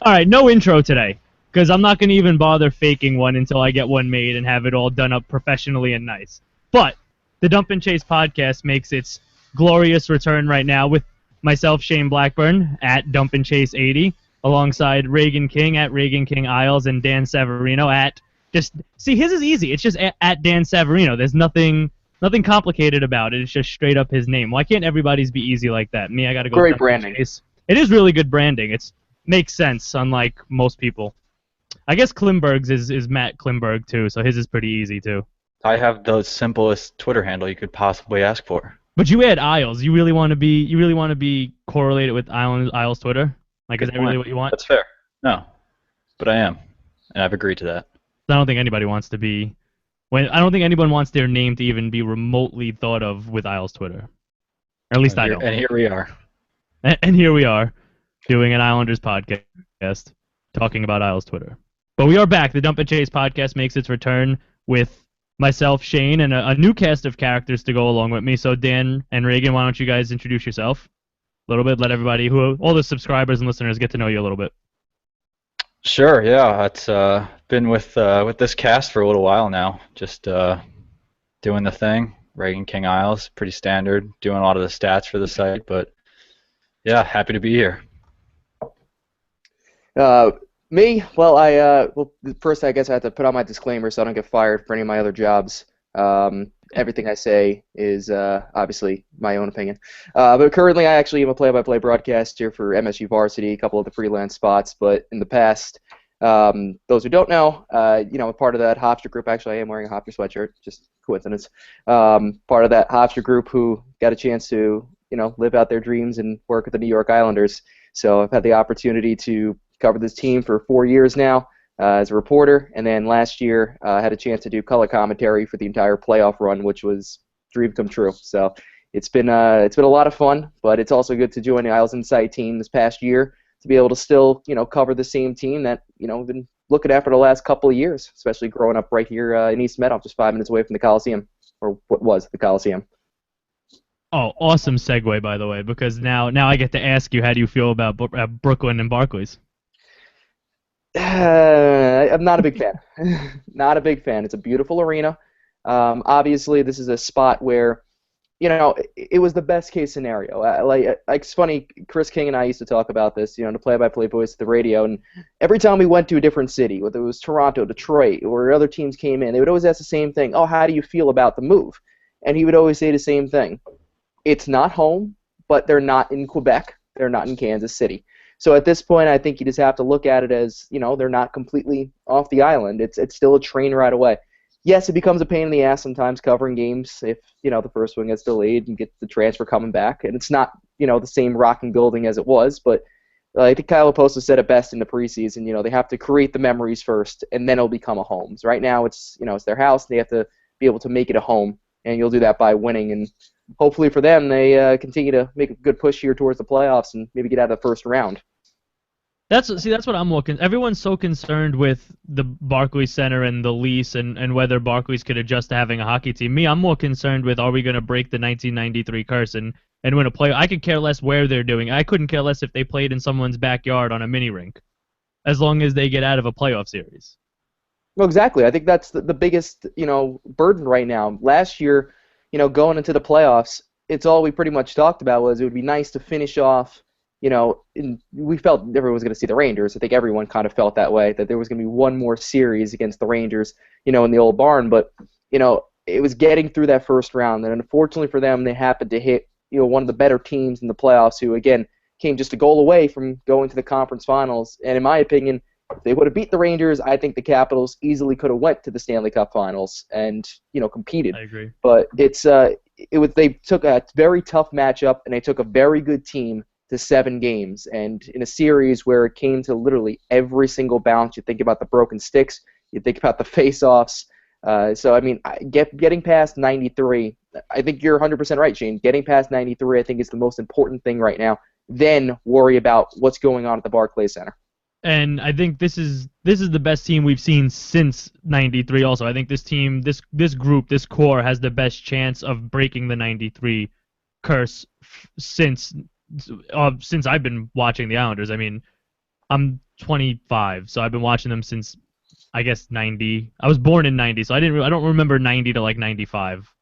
All right, no intro today, because I'm not going to even bother faking one until I get one made and have it all done up professionally and nice. But the Dump and Chase podcast makes its glorious return right now with myself, Shane Blackburn, at Dump and Chase 80, alongside Reagan King at Reagan King Isles and Dan Savarino at just see his is easy. It's just at Dan Savarino. There's nothing complicated about it. It's just straight up his name. Why can't everybody's be easy like that? Me, I got to go Great Dump and branding. Chase. It is really good branding. It's makes sense, unlike most people. I guess Klimberg's is Matt Klimberg too, so his is pretty easy too. I have the simplest Twitter handle you could possibly ask for. But you add Isles. You really want to be correlated with Isles Twitter? Like, is that really what you want? That's fair. No, but I am, and I've agreed to that. I don't think anybody wants to be. I don't think anyone wants their name to even be remotely thought of with Isles Twitter. Or at least I don't. And here we are. And here we are, doing an Islanders podcast, talking about Isles Twitter. But we are back. The Dump and Chase podcast makes its return with myself, Shane, and a new cast of characters to go along with me. So Dan and Reagan, why don't you guys introduce yourself a little bit? Let everybody, all the subscribers and listeners, get to know you a little bit. Sure. Yeah, it's been with this cast for a little while now. Just doing the thing. Reagan King Isles, pretty standard. Doing a lot of the stats for the site, but yeah, happy to be here. Me? Well, first I guess I have to put on my disclaimer so I don't get fired for any of my other jobs. Everything I say is obviously my own opinion. But currently I actually am a play-by-play broadcaster for MSU Varsity, a couple of the freelance spots. But in the past, those who don't know, I'm part of that Hofstra group. Actually, I am wearing a Hofstra sweatshirt, just coincidence. Part of that Hofstra group who got a chance to, live out their dreams and work with the New York Islanders. So I've had the opportunity to cover this team for 4 years now as a reporter, and then last year I had a chance to do color commentary for the entire playoff run, which was dream come true. So it's been a lot of fun, but it's also good to join the Isles Insight team this past year to be able to still cover the same team that been looking after the last couple of years, especially growing up right here in East Meadow, just 5 minutes away from the Coliseum, or what was the Coliseum. Oh, awesome segue, by the way, because now I get to ask you, how do you feel about Brooklyn and Barclays? I'm not a big fan. Not a big fan. It's a beautiful arena. Obviously, this is a spot where, it was the best case scenario. It's funny, Chris King and I used to talk about this, the play-by-play voice at the radio, and every time we went to a different city, whether it was Toronto, Detroit, or other teams came in, they would always ask the same thing, oh, how do you feel about the move? And he would always say the same thing. It's not home, but they're not in Quebec. They're not in Kansas City. So at this point, I think you just have to look at it as, they're not completely off the island. It's still a train right away. Yes, it becomes a pain in the ass sometimes covering games if, the first one gets delayed and get the transfer coming back. And it's not, the same rocking building as it was. But I think Kyle Oposto said it best in the preseason. They have to create the memories first, and then it'll become a home. So right now, it's their house. They have to be able to make it a home, and you'll do that by winning. And hopefully for them, they continue to make a good push here towards the playoffs and maybe get out of the first round. That's what I'm looking. Everyone's so concerned with the Barclays Center and the lease and whether Barclays could adjust to having a hockey team. Me, I'm more concerned with, are we going to break the 1993 curse and win a play? I could care less where they're doing. I couldn't care less if they played in someone's backyard on a mini rink, as long as they get out of a playoff series. Well, exactly. I think that's the biggest burden right now. Last year, going into the playoffs, it's all we pretty much talked about was it would be nice to finish off. We felt everyone was going to see the Rangers. I think everyone kind of felt that way, that there was going to be one more series against the Rangers, in the old barn. But, it was getting through that first round. And unfortunately for them, they happened to hit, one of the better teams in the playoffs who, again, came just a goal away from going to the conference finals. And in my opinion, if they would have beat the Rangers, I think the Capitals easily could have went to the Stanley Cup finals and, competed. I agree. But they took a very tough matchup, and they took a very good team to 7 games, and in a series where it came to literally every single bounce. You think about the broken sticks, you think about the face-offs. Getting past 93, I think you're 100% right, Shane. Getting past 93, I think, is the most important thing right now. Then worry about what's going on at the Barclays Center. And I think this is the best team we've seen since '93. Also, I think this team, this group, this core has the best chance of breaking the '93 curse since I've been watching the Islanders. I mean, I'm 25, so I've been watching them since I guess 90. I was born in 90, so I don't remember 90 to like 95.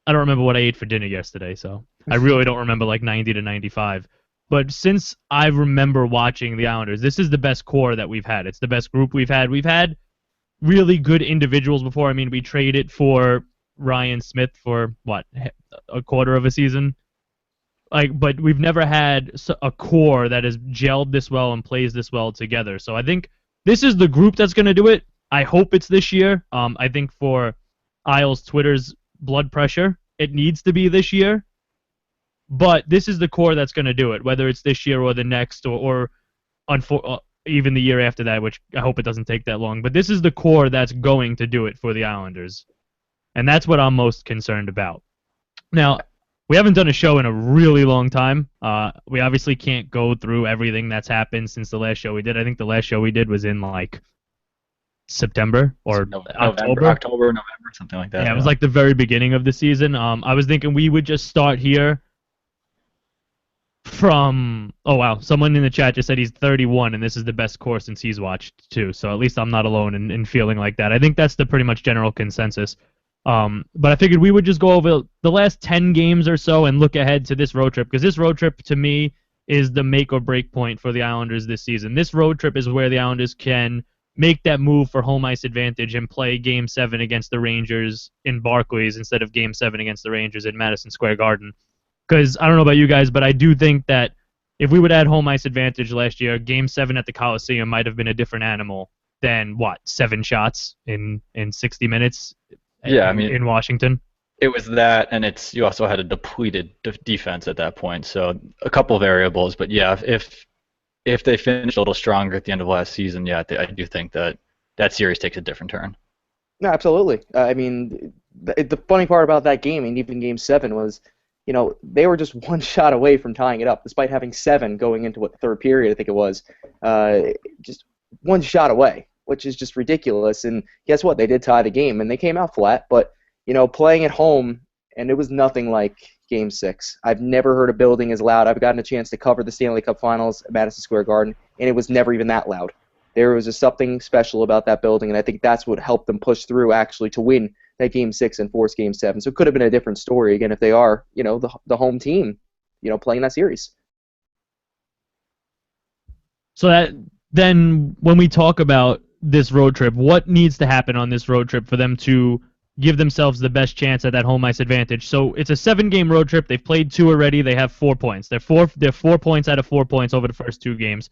I don't remember what I ate for dinner yesterday, so I really don't remember like 90 to 95. But since I remember watching the Islanders, this is the best core that we've had. It's the best group we've had. We've had really good individuals before. I mean, we traded for Ryan Smith for what, a quarter of a season? But we've never had a core that has gelled this well and plays this well together. So I think this is the group that's going to do it. I hope it's this year. I think for Isles Twitter's blood pressure, it needs to be this year. But this is the core that's going to do it, whether it's this year or the next or even the year after that, which I hope it doesn't take that long. But this is the core that's going to do it for the Islanders. And that's what I'm most concerned about. Now, we haven't done a show in a really long time. We obviously can't go through everything that's happened since the last show we did. I think the last show we did was in like September or October, November, something like that. Yeah, it was like the very beginning of the season. I was thinking we would just start here from... Oh, wow. Someone in the chat just said he's 31, and this is the best core since he's watched, too. So at least I'm not alone in feeling like that. I think that's the pretty much general consensus. But I figured we would just go over the last 10 games or so and look ahead to this road trip, because this road trip, to me, is the make or break point for the Islanders this season. This road trip is where the Islanders can make that move for home ice advantage and play Game 7 against the Rangers in Barclays instead of Game 7 against the Rangers in Madison Square Garden. Because I don't know about you guys, but I do think that if we would add home ice advantage last year, Game 7 at the Coliseum might have been a different animal than, 7 shots in 60 minutes? Yeah, I mean, in Washington. It was that, and you also had a depleted defense at that point. So a couple variables, but yeah, if they finished a little stronger at the end of last season, yeah, I do think that series takes a different turn. No, absolutely. I mean, the funny part about that game, and even Game 7, was, they were just one shot away from tying it up, despite having 7 going into the third period, I think it was, just one shot away, which is just ridiculous. And guess what? They did tie the game, and they came out flat. But, playing at home, and it was nothing like Game 6. I've never heard a building as loud. I've gotten a chance to cover the Stanley Cup Finals at Madison Square Garden, and it was never even that loud. There was just something special about that building, and I think that's what helped them push through, actually, to win that Game 6 and force Game 7. So it could have been a different story, again, if they are, the home team, playing that series. So then when we talk about this road trip, what needs to happen on this road trip for them to give themselves the best chance at that home ice advantage? So it's a 7-game road trip. They've played 2 already. They have 4 points. They're 4 points out of 4 points over the first 2 games.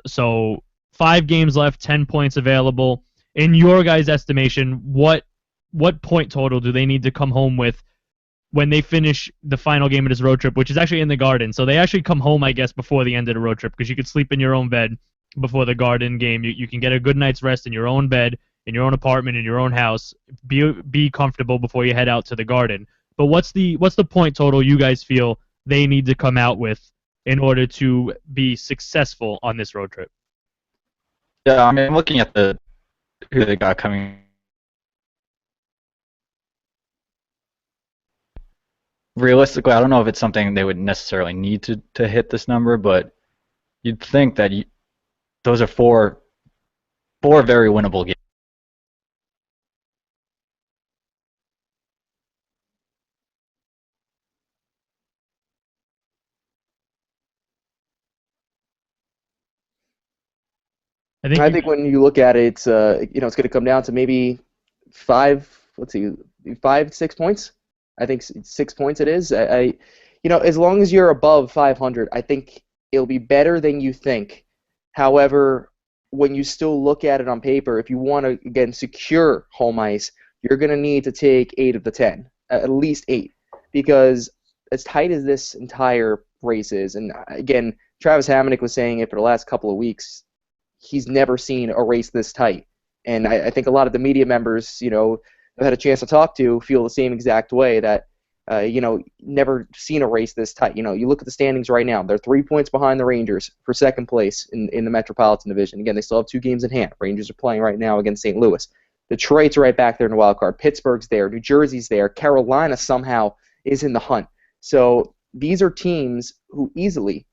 So 5 games left, 10 points available. In your guys' estimation, what point total do they need to come home with when they finish the final game of this road trip, which is actually in the Garden? So they actually come home, I guess, before the end of the road trip, because you could sleep in your own bed before the Garden game. You can get a good night's rest in your own bed, in your own apartment, in your own house. Be comfortable before you head out to the Garden. But what's the point total you guys feel they need to come out with in order to be successful on this road trip? Yeah, I mean, I'm looking at who they got coming. Realistically, I don't know if it's something they would necessarily need to hit this number, but you'd think that those are four very winnable games. I think when you look at it, it's it's going to come down to maybe 6 points. I think 6 points it is. As long as you're above 500, I think it'll be better than you think. However, when you still look at it on paper, if you want to, again, secure home ice, you're going to need to take 8 of the 10, at least 8, because as tight as this entire race is, and again, Travis Hamonic was saying it for the last couple of weeks, he's never seen a race this tight. And I think a lot of the media members, I've had a chance to talk to, feel the same exact way, that, never seen a race this tight. You look at the standings right now. They're 3 points behind the Rangers for second place in the Metropolitan Division. Again, they still have 2 games in hand. Rangers are playing right now against St. Louis. Detroit's right back there in the wild card. Pittsburgh's there. New Jersey's there. Carolina somehow is in the hunt. So these are teams who easily,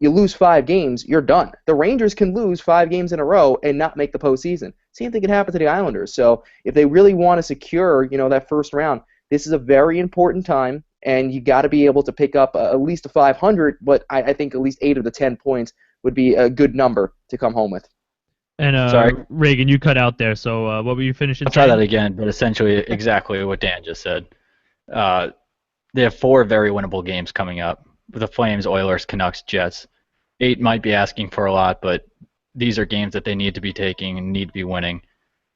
you lose 5 games, you're done. The Rangers can lose 5 games in a row and not make the postseason. Same thing can happen to the Islanders. So if they really want to secure, that first round, this is a very important time, and you got to be able to pick up at least a 500. But I think at least 8 of the 10 points would be a good number to come home with. And Sorry. Reagan, you cut out there. So what were you finishing? I'll try that again, but essentially exactly what Dan just said. They have 4 very winnable games coming up with the Flames, Oilers, Canucks, Jets. 8 might be asking for a lot, but these are games that they need to be taking and need to be winning.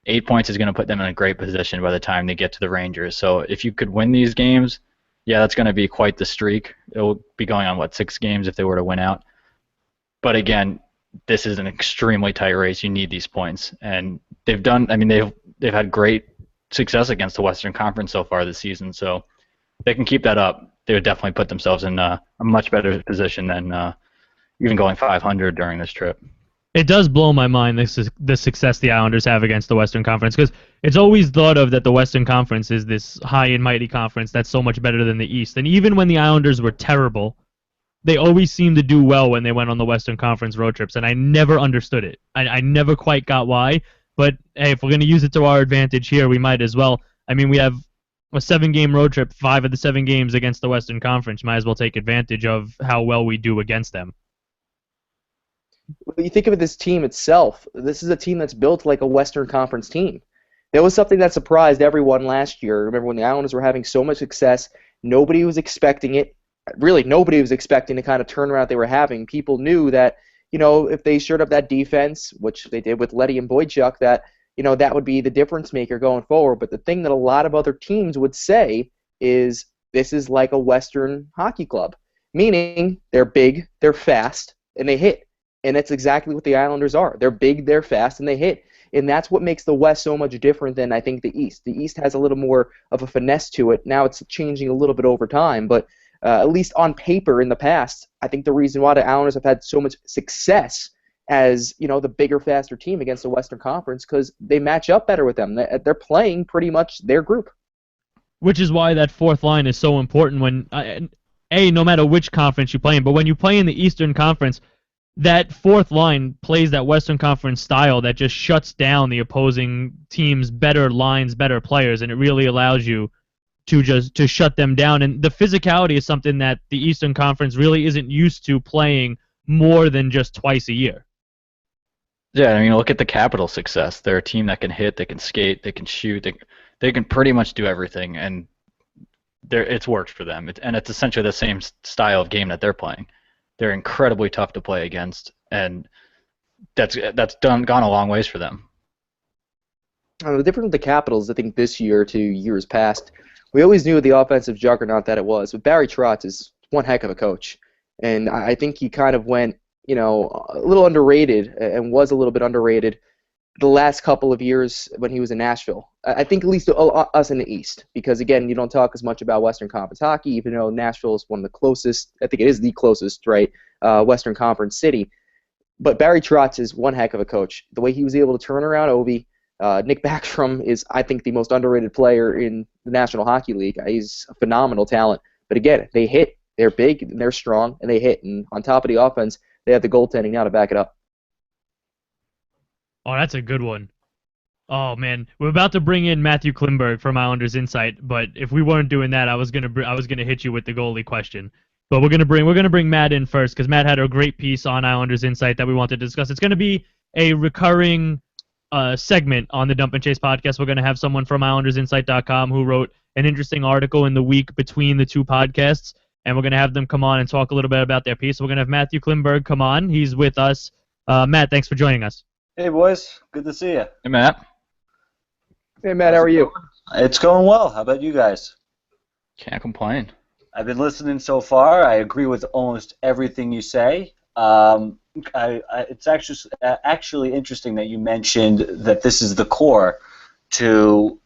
8 points is going to put them in a great position by the time they get to the Rangers. So if you could win these games, yeah, that's going to be quite the streak. It will be going on, 6 games if they were to win out. But again, this is an extremely tight race. You need these points. And they've had great success against the Western Conference so far this season. So if they can keep that up, they would definitely put themselves in a much better position than even going 500 during this trip. It does blow my mind the success the Islanders have against the Western Conference, because it's always thought of that the Western Conference is this high and mighty conference that's so much better than the East. And even when the Islanders were terrible, they always seemed to do well when they went on the Western Conference road trips, and I never understood it. I never quite got why, but hey, if we're going to use it to our advantage here, we might as well. I mean, we have a 7-game road trip, 5 of the 7 games against the Western Conference. Might as well take advantage of how well we do against them. When you think of this team itself, this is a team that's built like a Western Conference team. That was something that surprised everyone last year. Remember when the Islanders were having so much success, nobody was expecting it. Really, nobody was expecting the kind of turnaround they were having. People knew that, if they shored up that defense, which they did with Leddy and Boychuk, that, that would be the difference maker going forward. But the thing that a lot of other teams would say is this is like a Western hockey club, meaning they're big, they're fast, and they hit. And that's exactly what the Islanders are. They're big, they're fast, and they hit. And that's what makes the West so much different than, I think, the East. The East has a little more of a finesse to it. Now it's changing a little bit over time, but at least on paper in the past, I think the reason why the Islanders have had so much success as, the bigger, faster team against the Western Conference, because they match up better with them. They're playing pretty much their group. Which is why that fourth line is so important when, no matter which conference you play in, but when you play in the Eastern Conference, that fourth line plays that Western Conference style that just shuts down the opposing team's better lines, better players, and it really allows you to shut them down. And the physicality is something that the Eastern Conference really isn't used to playing more than just twice a year. Yeah, I mean, look at the Capitals' success. They're a team that can hit, they can skate, they can shoot, they can pretty much do everything, and it's worked for them. And it's essentially the same style of game that they're playing. They're incredibly tough to play against, and that's gone a long ways for them. The difference with the Capitals, I think, this year to years past, we always knew the offensive juggernaut that it was. But Barry Trotz is one heck of a coach, and I think he kind of went, a little underrated and was a little bit underrated the last couple of years when he was in Nashville. I think at least us in the East, because again, you don't talk as much about Western Conference hockey, even though Nashville is one of the closest, I think it is the closest, right, Western Conference city. But Barry Trotz is one heck of a coach. The way he was able to turn around Ovi, Nick Backstrom is, I think, the most underrated player in the National Hockey League. He's a phenomenal talent. But again, they hit, they're big, and they're strong, and they hit. And on top of the offense, they have the goaltending now to back it up. Oh, that's a good one. Oh man, we're about to bring in Matthew Klimberg from Islanders Insight, but if we weren't doing that, I was gonna hit you with the goalie question. But we're gonna bring Matt in first, because Matt had a great piece on Islanders Insight that we wanted to discuss. It's gonna be a recurring segment on the Dump and Chase podcast. We're gonna have someone from IslandersInsight.com who wrote an interesting article in the week between the two podcasts, and we're gonna have them come on and talk a little bit about their piece. So we're gonna have Matthew Klimberg come on. He's with us. Matt, thanks for joining us. Hey, boys. Good to see you. Hey, Matt. Hey, Matt, how are you? It's going well. How about you guys? Can't complain. I've been listening so far. I agree with almost everything you say. It's actually interesting that you mentioned that this is the core to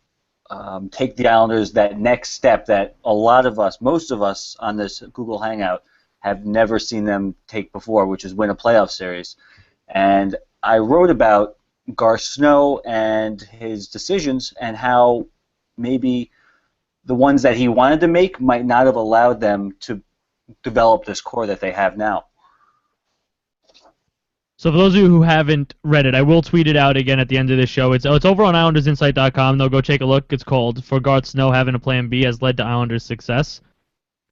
take the Islanders that next step that a lot of us, most of us on this Google Hangout, have never seen them take before, which is win a playoff series. And I wrote about Garth Snow and his decisions and how maybe the ones that he wanted to make might not have allowed them to develop this core that they have now. So for those of you who haven't read it, I will tweet it out again at the end of this show. It's over on IslandersInsight.com. They'll go take a look. It's called "For Garth Snow Having a Plan B Has Led to Islanders' Success."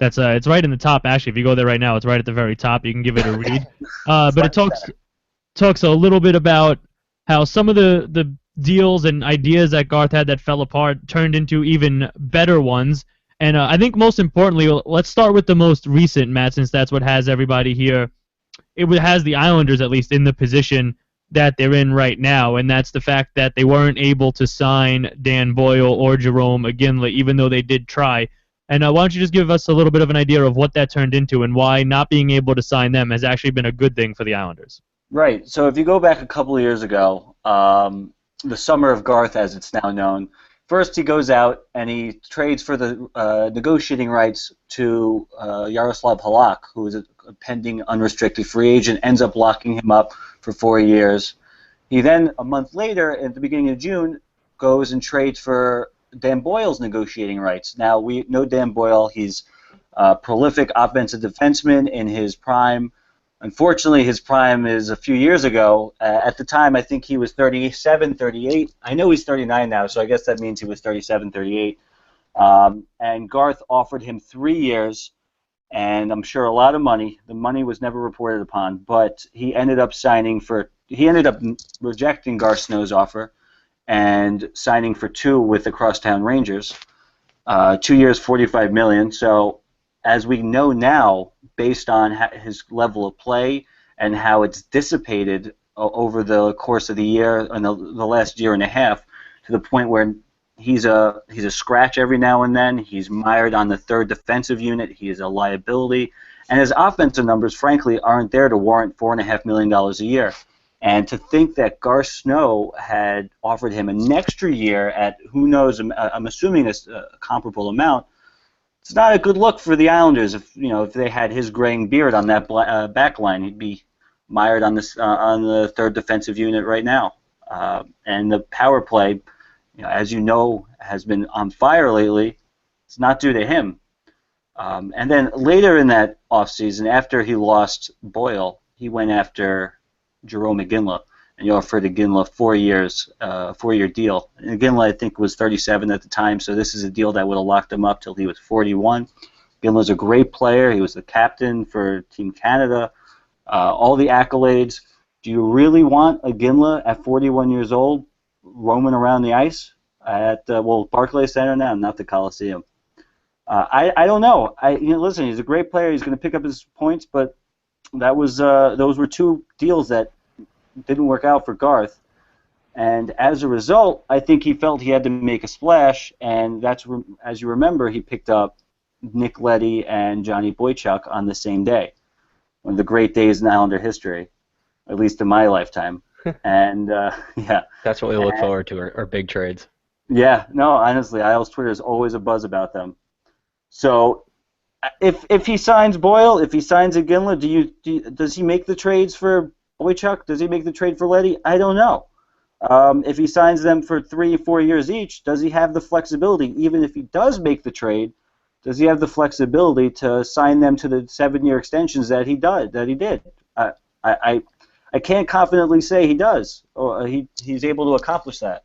That's it's right in the top actually. If you go there right now, it's right at the very top. You can give it a read. But it talks a little bit about how some of the deals and ideas that Garth had that fell apart turned into even better ones. And I think most importantly, let's start with the most recent, Matt, since that's what has everybody here. It has the Islanders at least in the position that they're in right now, and that's the fact that they weren't able to sign Dan Boyle or Jerome Iginla, even though they did try. And why don't you just give us a little bit of an idea of what that turned into and why not being able to sign them has actually been a good thing for the Islanders? Right. So if you go back a couple of years ago, the summer of Garth, as it's now known, first he goes out and he trades for the negotiating rights to Yaroslav Halak, who is a pending unrestricted free agent, ends up locking him up for 4 years. He then, a month later, at the beginning of June, goes and trades for Dan Boyle's negotiating rights. Now, we know Dan Boyle. He's a prolific offensive defenseman in his prime. Unfortunately, his prime is a few years ago. At the time, I think he was 37, 38. I know he's 39 now, so I guess that means he was 37, 38. And Garth offered him 3 years, and I'm sure a lot of money. The money was never reported upon, but he ended up rejecting Garth Snow's offer and signing for 2 with the Crosstown Rangers. 2 years, $45 million. So, as we know now, based on his level of play and how it's dissipated over the course of the year and the last year and a half, to the point where he's a scratch every now and then. He's mired on the third defensive unit. He is a liability, and his offensive numbers, frankly, aren't there to warrant $4.5 million a year. And to think that Garth Snow had offered him an extra year at, who knows, I'm assuming a comparable amount, it's not a good look for the Islanders. If they had his graying beard on that back line, he'd be mired on the third defensive unit right now. And the power play, as you know, has been on fire lately. It's not due to him. And then later in that offseason, after he lost Boyle, he went after Jerome Iginla, and he offered Iginla 4 years, 4-year deal. And Iginla, I think, was 37 at the time, so this is a deal that would have locked him up till he was 41. Iginla's a great player. He was the captain for Team Canada. All the accolades. Do you really want Iginla at 41 years old roaming around the ice at Barclays Center now, not the Coliseum? I don't know. Listen, he's a great player. He's going to pick up his points, but those were 2 deals that didn't work out for Garth, and as a result, I think he felt he had to make a splash, and that's, as you remember, he picked up Nick Leddy and Johnny Boychuk on the same day. One of the great days in Islander history, at least in my lifetime. And yeah, That's what we look forward to, our big trades. Yeah, no, honestly, Isles Twitter is always a buzz about them. So, if he signs Boyle, if he signs Iginla, does he make the trades for Boychuk? Does he make the trade for Leddy? I don't know. If he signs them for 3 or 4 years each, does he have the flexibility? Even if he does make the trade, does he have the flexibility to sign them to the 7-year extensions that he did? I can't confidently say he does, or he's able to accomplish that.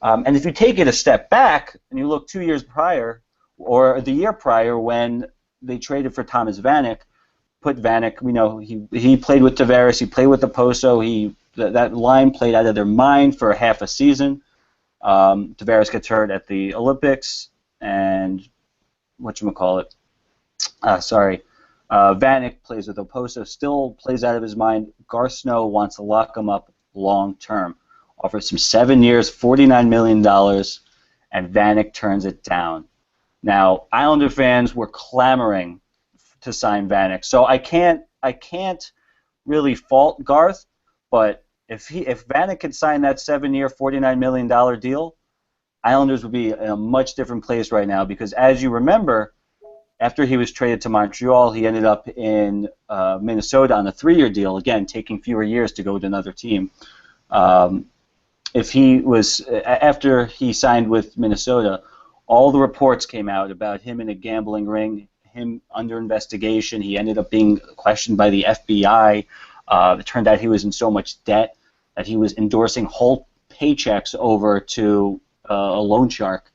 And if you take it a step back and you look 2 years prior, or the year prior when they traded for Thomas Vanek, put Vanek, we know he played with Tavares, he played with the Poso, that line played out of their mind for half a season. Tavares gets hurt at the Olympics, and Vanek plays with Oposo, still plays out of his mind. Garth Snow wants to lock him up long term. Offers him 7 years, $49 million, and Vanek turns it down. Now, Islander fans were clamoring to sign Vanek, so I can't really fault Garth, but if Vanek could sign that 7-year, $49 million deal, Islanders would be in a much different place right now, because as you remember, after he was traded to Montreal, he ended up in Minnesota on a 3-year deal, again, taking fewer years to go to another team. After he signed with Minnesota, all the reports came out about him in a gambling ring, him under investigation. He ended up being questioned by the FBI. It turned out he was in so much debt that he was endorsing whole paychecks over to a loan shark.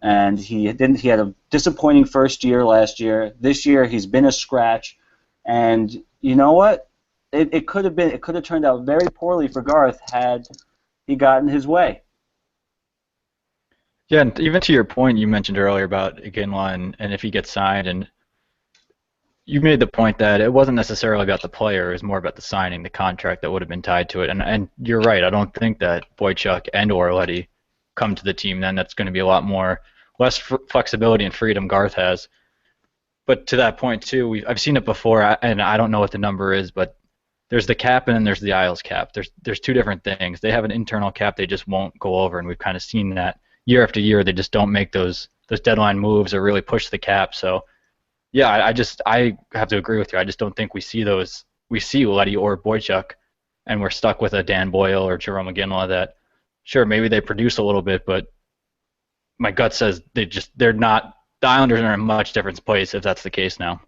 And he had a disappointing first year last year. This year he's been a scratch, and you know what? It could have turned out very poorly for Garth had he gotten his way. Yeah, and even to your point you mentioned earlier about Iginla and if he gets signed, and you made the point that it wasn't necessarily about the player, it was more about the signing, the contract that would have been tied to it. And you're right, I don't think that Boychuk and or Leddy come to the team then. That's going to be a lot more less flexibility and freedom Garth has. But to that point too, I've seen it before, and I don't know what the number is, but there's the cap and then there's the Isles cap. There's two different things. They have an internal cap they just won't go over, and we've kind of seen that year after year. They just don't make those deadline moves or really push the cap. So yeah, I have to agree with you. I just don't think we see those. We see Leddy or Boychuk, and we're stuck with a Dan Boyle or Jerome Iginla that, sure, maybe they produce a little bit, but my gut says they're not. The Islanders are in a much different place if that's the case now.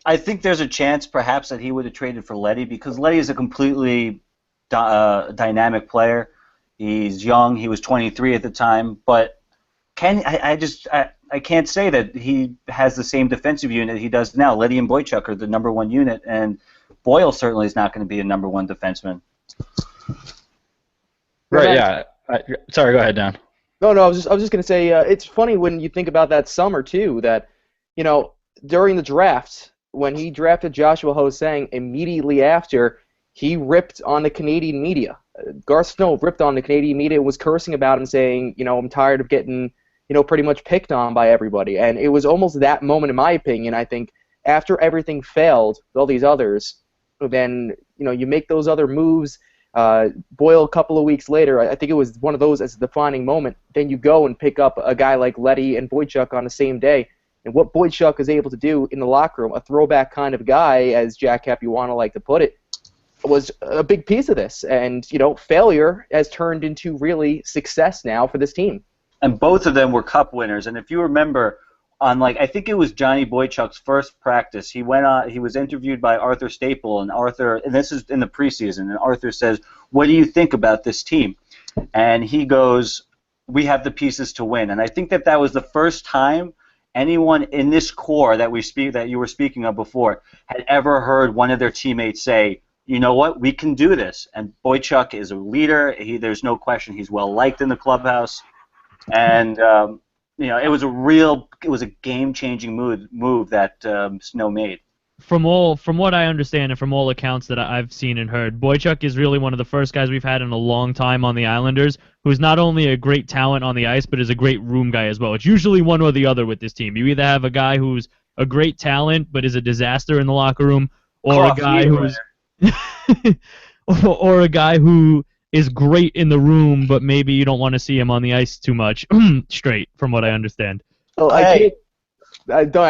I think there's a chance perhaps that he would have traded for Leddy, because Leddy is a completely dynamic player. He's young. He was 23 at the time, but I can't say that he has the same defensive unit he does now. Leddy and Boychuk are the number one unit, and Boyle certainly is not going to be a number one defenseman. Right? Yeah. Sorry. Go ahead, Dan. No, I was just gonna say it's funny when you think about that summer too. That during the draft when he drafted Joshua Ho-Sang, immediately after he ripped on the Canadian media. Garth Snow ripped on the Canadian media and was cursing about him, saying, I'm tired of getting pretty much picked on by everybody. And it was almost that moment, in my opinion. I think after everything failed, all these others, then you make those other moves. Boyle a couple of weeks later, I think it was one of those as a defining moment. Then you go and pick up a guy like Leddy and Boychuk on the same day. And what Boychuk is able to do in the locker room, a throwback kind of guy, as Jack Capuano like to put it, was a big piece of this. And, failure has turned into really success now for this team. And both of them were cup winners. And if you remember, I think it was Johnny Boychuk's first practice, he was interviewed by Arthur Staple, and this is in the preseason, and Arthur says, "What do you think about this team?" And he goes, "We have the pieces to win." And I think that was the first time anyone in this core that you were speaking of before had ever heard one of their teammates say, "You know what? We can do this." And Boychuk is a leader. There's no question he's well liked in the clubhouse, and it was a game-changing move that Snow made. From what I understand and from all accounts that I've seen and heard, Boychuk is really one of the first guys we've had in a long time on the Islanders who's not only a great talent on the ice, but is a great room guy as well. It's usually one or the other with this team. You either have a guy who's a great talent but is a disaster in the locker room, or a guy who's or a guy who is great in the room, but maybe you don't want to see him on the ice too much. Straight, from what I understand. Oh, I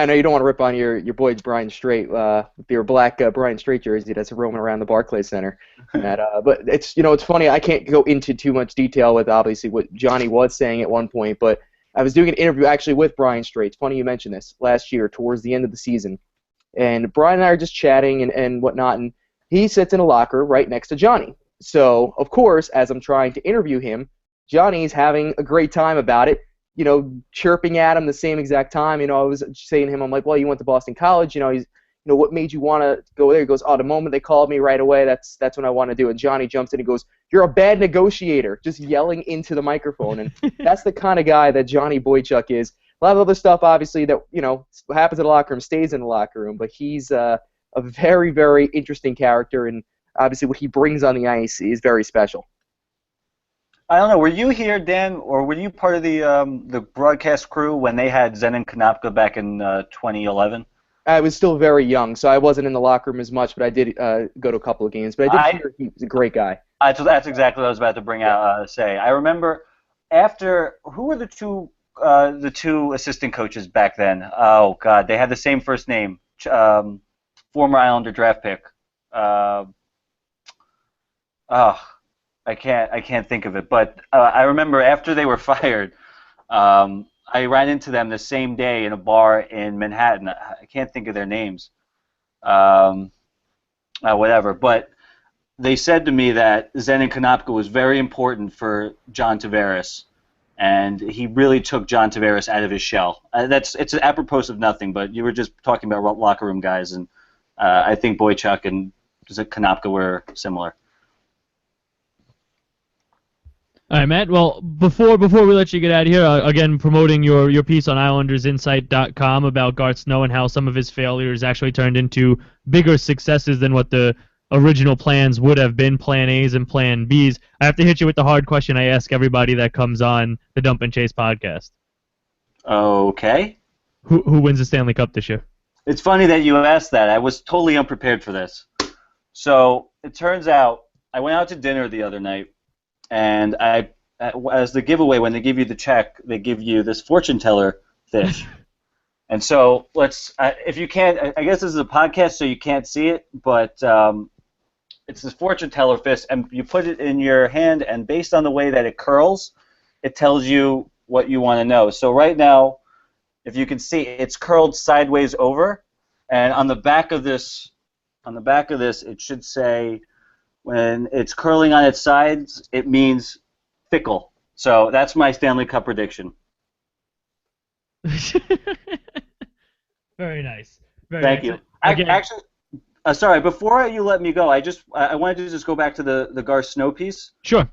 know you don't want to rip on your boy Brian Strait with your black Brian Strait jersey that's roaming around the Barclays Center. But it's it's funny. I can't go into too much detail with obviously what Johnny was saying at one point, but I was doing an interview actually with Brian Strait. It's funny you mentioned this last year towards the end of the season, and Brian and I are just chatting and whatnot, and he sits in a locker right next to Johnny. So of course, as I'm trying to interview him, Johnny's having a great time about it. Chirping at him the same exact time. I was saying to him, I'm like, well, you went to Boston College. He's, what made you want to go there? He goes, the moment they called me right away, that's when I want to do it. And Johnny jumps in and goes, you're a bad negotiator, just yelling into the microphone. And that's the kind of guy that Johnny Boychuk is. A lot of other stuff, obviously, that, what happens in the locker room stays in the locker room. But he's a very, very interesting character. And obviously what he brings on the ice is very special. I don't know. Were you here, Dan, or were you part of the broadcast crew when they had Zenon Konopka back in 2011? I was still very young, so I wasn't in the locker room as much, but I did go to a couple of games. But I did hear he was a great guy. That's exactly what I was about to bring out. Say, I remember who were the two assistant coaches back then? Oh God, they had the same first name. Former Islander draft pick. I can't think of it, but I remember after they were fired, I ran into them the same day in a bar in Manhattan. I can't think of their names. whatever. But they said to me that Zenon Konopka was very important for John Tavares, and he really took John Tavares out of his shell. It's apropos of nothing, but you were just talking about locker room guys, and I think Boychuk and Konopka were similar. All right, Matt. Well, before we let you get out of here, again, promoting your piece on IslandersInsight.com about Garth Snow and how some of his failures actually turned into bigger successes than what the original plans would have been, Plan A's and Plan B's. I have to hit you with the hard question I ask everybody that comes on the Dump and Chase podcast. Okay. Who wins the Stanley Cup this year? It's funny that you asked that. I was totally unprepared for this. So it turns out I went out to dinner the other night. And as the giveaway, when they give you the check, they give you this fortune teller fish. And so if you can't, I guess this is a podcast, so you can't see it, but it's this fortune teller fish, and you put it in your hand, and based on the way that it curls, it tells you what you want to know. So right now, if you can see, it's curled sideways over, and on the back of this, it should say, when it's curling on its sides, it means fickle. So that's my Stanley Cup prediction. Very nice. Thank you. Actually, sorry, before you let me go, I wanted to just go back to the Garth Snow piece. Sure.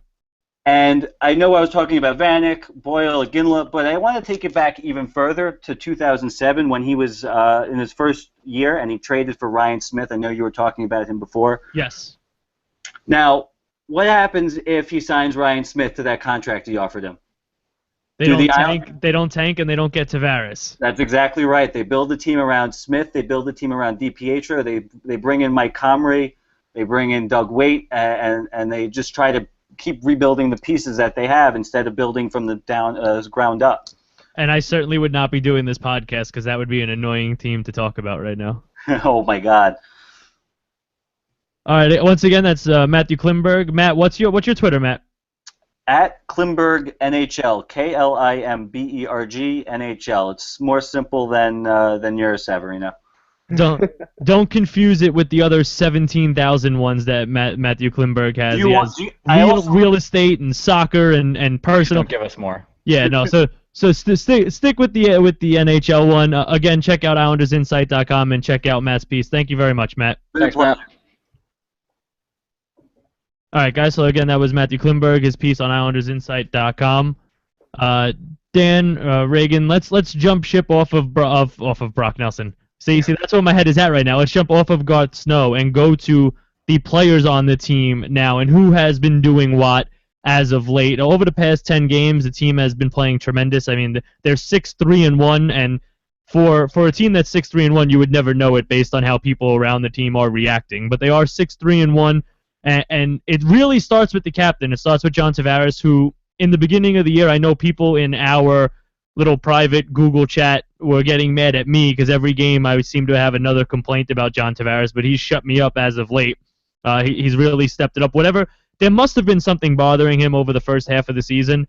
And I know I was talking about Vanek, Boyle, Ginla, but I want to take it back even further to 2007 when he was in his first year and he traded for Ryan Smith. I know you were talking about him before. Yes. Now, what happens if he signs Ryan Smith to that contract he offered him? They don't tank, and they don't get Tavares. That's exactly right. They build a team around Smith. They build a team around DiPietro. They bring in Mike Comrie. They bring in Doug Weight, and they just try to keep rebuilding the pieces that they have instead of building from the ground up. And I certainly would not be doing this podcast because that would be an annoying team to talk about right now. Oh, my God. All right. Once again, that's Matthew Klimberg. Matt, what's your Twitter, Matt? At Klimberg NHL, KLIMBERG NHL. It's more simple than yours, Savarino. Don't confuse it with the other 17,000 ones that Matthew Klimberg has. He has real estate and soccer and personal. Don't give us more. Yeah, no. So stick with the NHL one. Again, check out IslandersInsight.com and check out Matt's piece. Thank you very much, Matt. Thanks, Matt. All right, guys. So again, that was Matthew Klimberg, his piece on IslandersInsight.com. Dan, Reagan, let's jump ship off of Brock Nelson. See, that's where my head is at right now. Let's jump off of Garth Snow and go to the players on the team now and who has been doing what as of late. Over the past 10 games, the team has been playing tremendous. I mean, they're 6-3-1, and for a team that's 6-3-1, you would never know it based on how people around the team are reacting. But they are 6-3-1. And it really starts with the captain. It starts with John Tavares, who, in the beginning of the year, I know people in our little private Google chat were getting mad at me because every game I seem to have another complaint about John Tavares, but he's shut me up as of late. He's really stepped it up. There must have been something bothering him over the first half of the season,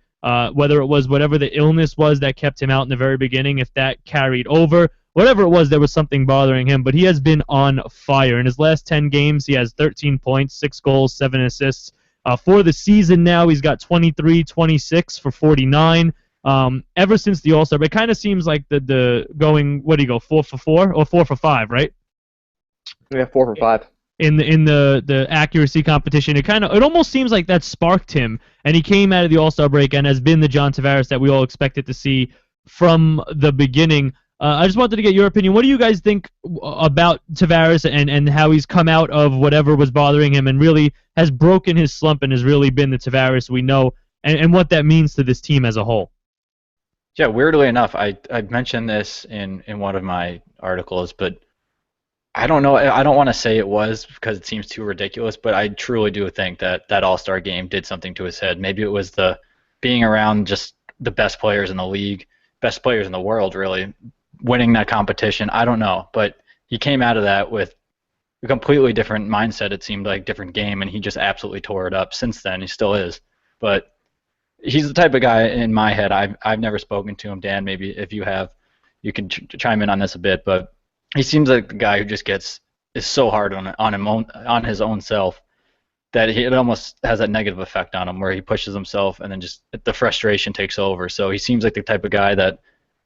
whether it was whatever the illness was that kept him out in the very beginning, if that carried over. Whatever it was, there was something bothering him, but he has been on fire. In his last 10 games, he has 13 points, 6 goals, 7 assists. For the season now, he's got 23, 26 for 49. Ever since the All-Star, it kind of seems like the going, what do you go, 4 for 4 or 4 for 5, right? Yeah, 4 for 5. In the accuracy competition, it almost seems like that sparked him, and he came out of the All-Star break and has been the John Tavares that we all expected to see from the beginning. I just wanted to get your opinion. What do you guys think about Tavares and how he's come out of whatever was bothering him and really has broken his slump and has really been the Tavares we know, and what that means to this team as a whole? Yeah, weirdly enough, I mentioned this in one of my articles, but I don't know. I don't want to say it was because it seems too ridiculous, but I truly do think that All-Star game did something to his head. Maybe it was the being around just the best players in the league, best players in the world, really, winning that competition. I don't know, but he came out of that with a completely different mindset. It seemed like different game, and he just absolutely tore it up. Since then, he still is. But he's the type of guy in my head. I've never spoken to him. Dan, maybe if you have, you can chime in on this a bit. But he seems like the guy who just gets is so hard on his own self that it almost has a negative effect on him, where he pushes himself and then just the frustration takes over. So he seems like the type of guy that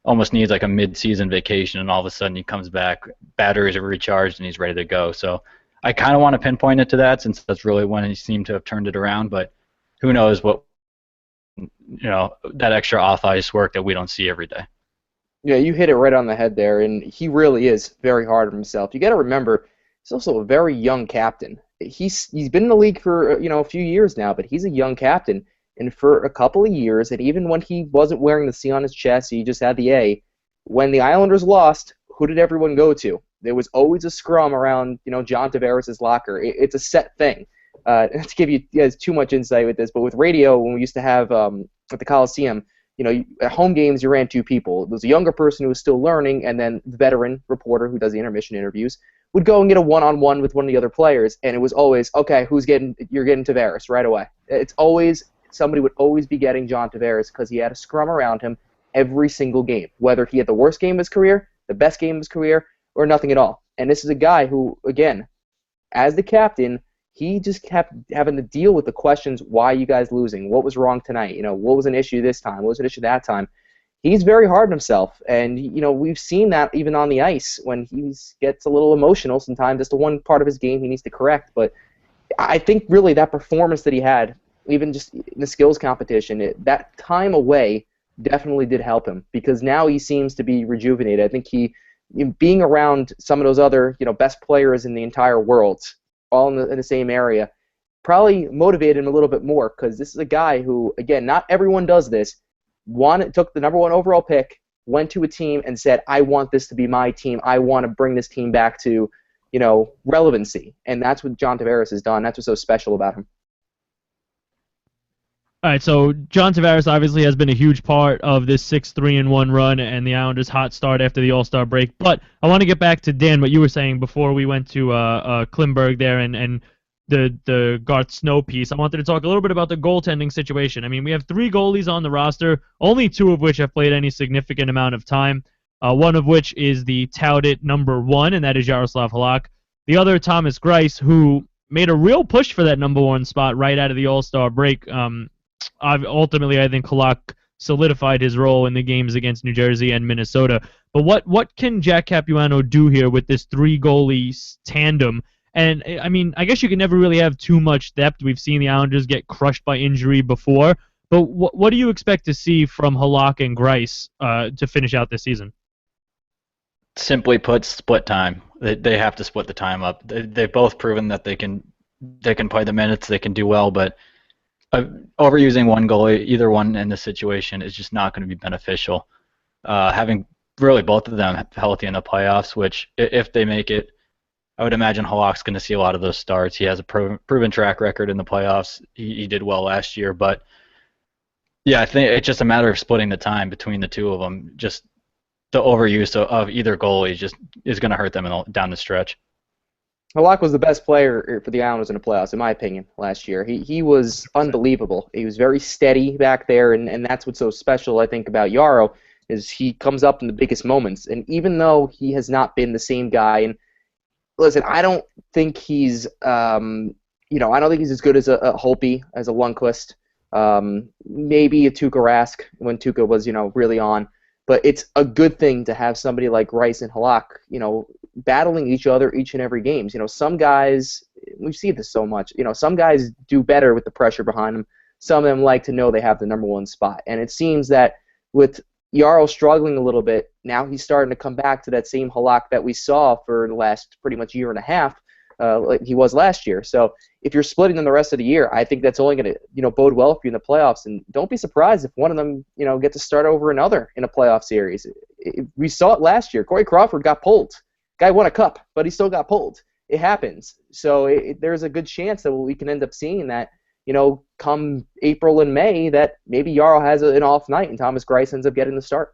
almost needs like a mid-season vacation, and all of a sudden he comes back, batteries are recharged, and he's ready to go. So I kind of want to pinpoint it to that, since that's really when he seemed to have turned it around. But who knows what, that extra off-ice work that we don't see every day. Yeah, you hit it right on the head there, and he really is very hard on himself. You got to remember, he's also a very young captain. He's been in the league for a few years now, but he's a young captain, and for a couple of years, and even when he wasn't wearing the C on his chest, he just had the A. When the Islanders lost, who did everyone go to? There was always a scrum around John Tavares' locker. It's a set thing. Not to give you guys too much insight with this, but with radio, when we used to have at the Coliseum, at home games, you ran two people. There was a younger person who was still learning, and then the veteran reporter who does the intermission interviews would go and get a one-on-one with one of the other players, and it was always, okay, you're getting Tavares right away. It's always, somebody would always be getting John Tavares because he had a scrum around him every single game, whether he had the worst game of his career, the best game of his career, or nothing at all. And this is a guy who, again, as the captain, he just kept having to deal with the questions, why are you guys losing? What was wrong tonight? What was an issue this time? What was an issue that time? He's very hard on himself, and we've seen that even on the ice when he gets a little emotional sometimes. That's the one part of his game he needs to correct. But I think really that performance that he had, even just in the skills competition, that time away definitely did help him, because now he seems to be rejuvenated. I think being around some of those other best players in the entire world, all in the same area, probably motivated him a little bit more, because this is a guy who, again, not everyone does this. Took the number 1 overall pick, went to a team and said, I want this to be my team. I want to bring this team back to, relevancy. And that's what John Tavares has done. That's what's so special about him. All right, so John Tavares obviously has been a huge part of this 6-3-1 run and the Islanders' hot start after the All-Star break. But I want to get back to Dan, what you were saying before we went to Klimberg there and the Garth Snow piece. I wanted to talk a little bit about the goaltending situation. I mean, we have 3 goalies on the roster, only 2 of which have played any significant amount of time, one of which is the touted number 1, and that is Yaroslav Halak. The other, Thomas Greiss, who made a real push for that number 1 spot right out of the All-Star break. Ultimately, I think Halak solidified his role in the games against New Jersey and Minnesota. But what can Jack Capuano do here with this 3 goalies tandem? And, I mean, I guess you can never really have too much depth. We've seen the Islanders get crushed by injury before. But what do you expect to see from Halak and Greiss to finish out this season? Simply put, split time. They have to split the time up. They've both proven that they can play the minutes, they can do well, but overusing one goalie, either one in this situation, is just not going to be beneficial. Having really both of them healthy in the playoffs, which if they make it, I would imagine Halak's going to see a lot of those starts. He has a proven track record in the playoffs. He did well last year, but yeah, I think it's just a matter of splitting the time between the two of them. Just the overuse of either goalie just is going to hurt them down the stretch. Halak was the best player for the Islanders in the playoffs, in my opinion, last year. He was unbelievable. He was very steady back there, and that's what's so special, I think, about Yarrow, is he comes up in the biggest moments. And even though he has not been the same guy, and listen, I don't think he's, I don't think he's as good as a Holtby, as a Lundqvist, maybe a Tuukka Rask when Tuukka was, really on. But it's a good thing to have somebody like Greiss and Halak, battling each other each and every game. Some guys, we see this so much, some guys do better with the pressure behind them. Some of them like to know they have the number 1 spot. And it seems that with Yarrow struggling a little bit, now he's starting to come back to that same Halak that we saw for the last pretty much year and a half, like he was last year. So if you're splitting them the rest of the year, I think that's only going to bode well for you in the playoffs. And don't be surprised if one of them gets to start over another in a playoff series. We saw it last year. Corey Crawford got pulled. Guy won a cup, but he still got pulled. It happens. So there's a good chance that we can end up seeing that, come April and May, that maybe Yarrow has an off night and Thomas Greiss ends up getting the start.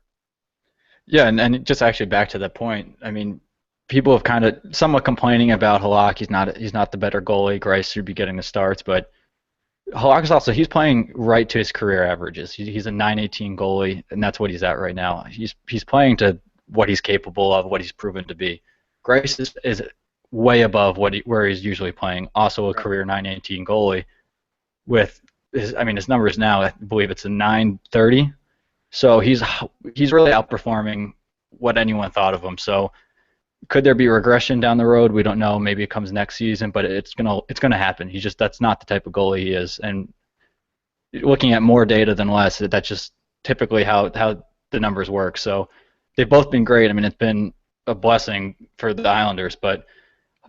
Yeah, and just actually back to that point, I mean, people have kind of somewhat complaining about Halak. He's not the better goalie. Greiss should be getting the starts, but Halak is also, he's playing right to his career averages. He's a .918 goalie, and that's what he's at right now. He's playing to what he's capable of, what he's proven to be. Greiss is way above where he's usually playing. Also a career 918 goalie with his numbers now, I believe it's a 930. So he's really outperforming what anyone thought of him. So could there be regression down the road? We don't know. Maybe it comes next season, but it's gonna happen. That's not the type of goalie he is. And looking at more data than less, that's just typically how the numbers work. So they've both been great. I mean, it's been a blessing for the Islanders, but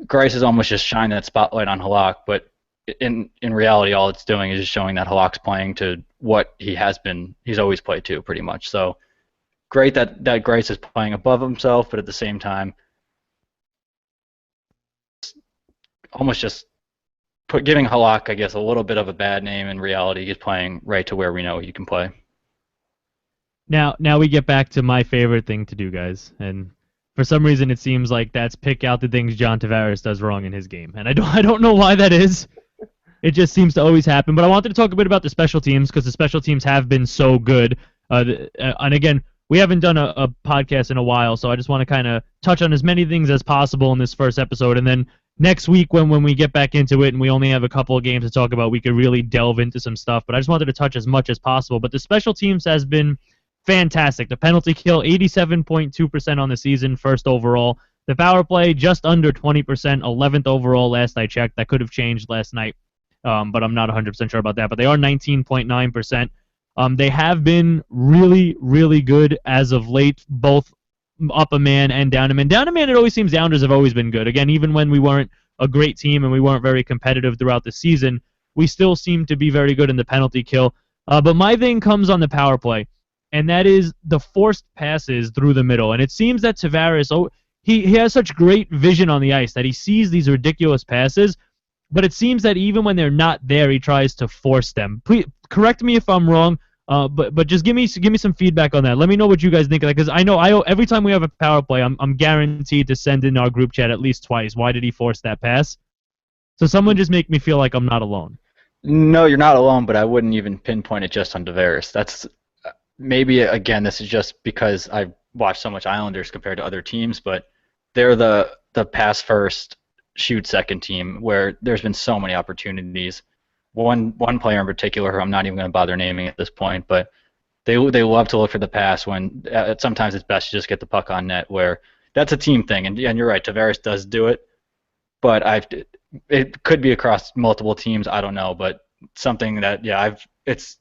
Greiss is almost just shining that spotlight on Halak, but in reality, all it's doing is just showing that Halak's playing to what he's always played to, pretty much. So great that Greiss is playing above himself, but at the same time, almost just giving Halak, I guess, a little bit of a bad name. In reality, he's playing right to where we know he can play. Now we get back to my favorite thing to do, guys, and for some reason it seems like that's pick out the things John Tavares does wrong in his game, and I don't know why that is. It just seems to always happen. But I wanted to talk a bit about the special teams because the special teams have been so good. And again, we haven't done a podcast in a while, so I just want to kind of touch on as many things as possible in this first episode. And then next week when we get back into it and we only have a couple of games to talk about, we could really delve into some stuff. But I just wanted to touch as much as possible. But the special teams has been fantastic. The penalty kill, 87.2% on the season, first overall. The power play, just under 20%, 11th overall last I checked. That could have changed last night. But I'm not 100% sure about that. But they are 19.9%. They have been really, really good as of late, both up a man and down a man. Down a man, it always seems the Islanders have always been good. Again, even when we weren't a great team and we weren't very competitive throughout the season, we still seem to be very good in the penalty kill. But my thing comes on the power play, and that is the forced passes through the middle. And it seems that Tavares, he has such great vision on the ice that he sees these ridiculous passes, but it seems that even when they're not there, he tries to force them. Please correct me if I'm wrong, but just give me some feedback on that. Let me know what you guys think of that, because I know every time we have a power play, I'm guaranteed to send in our group chat at least twice. Why did he force that pass? So someone just make me feel like I'm not alone. No, you're not alone, but I wouldn't even pinpoint it just on Tavares. That's maybe, again, this is just because I've watched so much Islanders compared to other teams, but they're the pass first, shoot second team where there's been so many opportunities. One player in particular, who I'm not even going to bother naming at this point, but they love to look for the pass when sometimes it's best to just get the puck on net, where that's a team thing. And you're right, Tavares does do it, but it could be across multiple teams. I don't know, but something that it's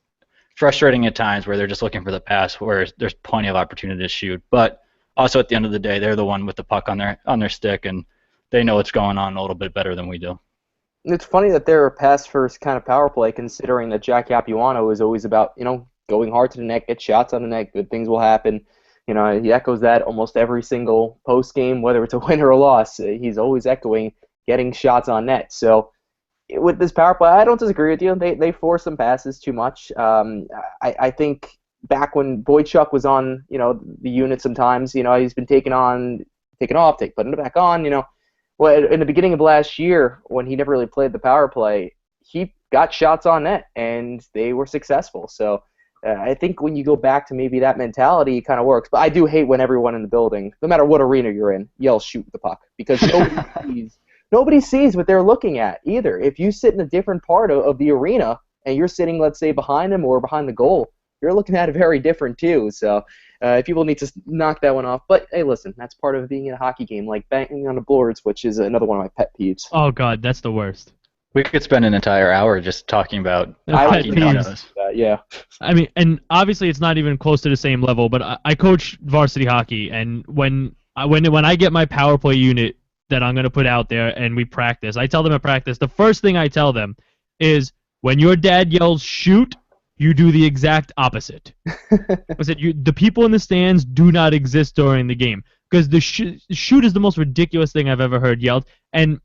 frustrating at times where they're just looking for the pass, where there's plenty of opportunity to shoot. But also at the end of the day, they're the one with the puck on their stick, and they know what's going on a little bit better than we do. It's funny that they're a pass-first kind of power play, considering that Jack Capuano is always about, going hard to the net, get shots on the net, good things will happen. He echoes that almost every single post-game, whether it's a win or a loss. He's always echoing getting shots on net. So with this power play, I don't disagree with you. They force some passes too much. I think back when Boychuk was on, the unit sometimes, he's been taken off, putting it back on, Well, in the beginning of last year, when he never really played the power play, he got shots on net, and they were successful. So I think when you go back to maybe that mentality, it kind of works. But I do hate when everyone in the building, no matter what arena you're in, yells shoot the puck, because nobody sees what they're looking at either. If you sit in a different part of the arena and you're sitting, let's say, behind them or behind the goal, you're looking at it very different too. So people need to knock that one off. But hey, listen, that's part of being in a hockey game, like banging on the boards, which is another one of my pet peeves. Oh God, that's the worst. We could spend an entire hour just talking about hockey peeves. Yeah. I mean, and obviously it's not even close to the same level, but I coach varsity hockey, and when I get my power play unit that I'm going to put out there and we practice, I tell them at practice, the first thing I tell them is, when your dad yells shoot, you do the exact opposite. I said, the people in the stands do not exist during the game, because the shoot is the most ridiculous thing I've ever heard yelled. And